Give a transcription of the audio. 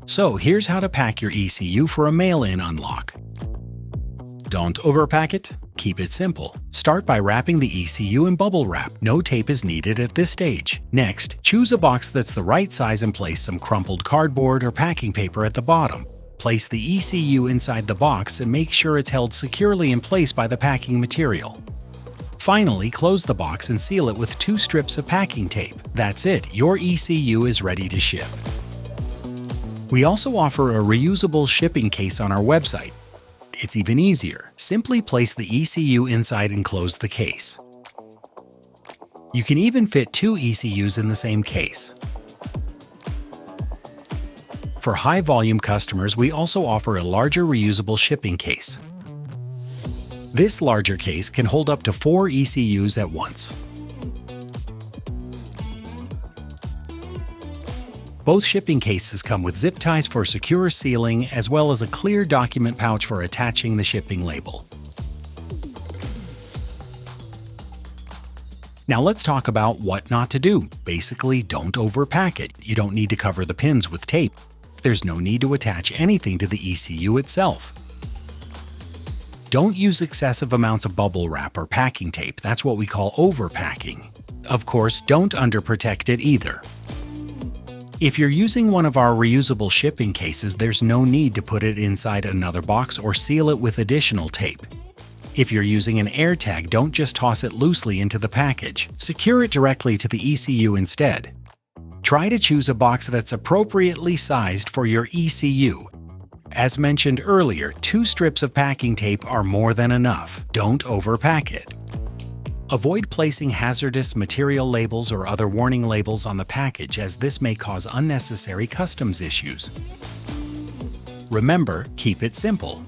So here's how to pack your ECU for a mail-in unlock. Don't overpack it. Keep it simple. Start by wrapping the ECU in bubble wrap. No tape is needed at this stage. Next, choose a box that's the right size and place some crumpled cardboard or packing paper at the bottom. Place the ECU inside the box and make sure it's held securely in place by the packing material. Finally, close the box and seal it with 2 strips of packing tape. That's it, your ECU is ready to ship. We also offer a reusable shipping case on our website. It's even easier. Simply place the ECU inside and close the case. You can even fit 2 ECUs in the same case. For high-volume customers, we also offer a larger reusable shipping case. This larger case can hold up to 4 ECUs at once. Both shipping cases come with zip ties for secure sealing as well as a clear document pouch for attaching the shipping label. Now let's talk about what not to do. Basically, don't overpack it. You don't need to cover the pins with tape. There's no need to attach anything to the ECU itself. Don't use excessive amounts of bubble wrap or packing tape. That's what we call overpacking. Of course, don't underprotect it either. If you're using one of our reusable shipping cases, there's no need to put it inside another box or seal it with additional tape. If you're using an air tag, don't just toss it loosely into the package. Secure it directly to the ECU instead. Try to choose a box that's appropriately sized for your ECU. As mentioned earlier, 2 strips of packing tape are more than enough. Don't overpack it. Avoid placing hazardous material labels or other warning labels on the package, as this may cause unnecessary customs issues. Remember, keep it simple.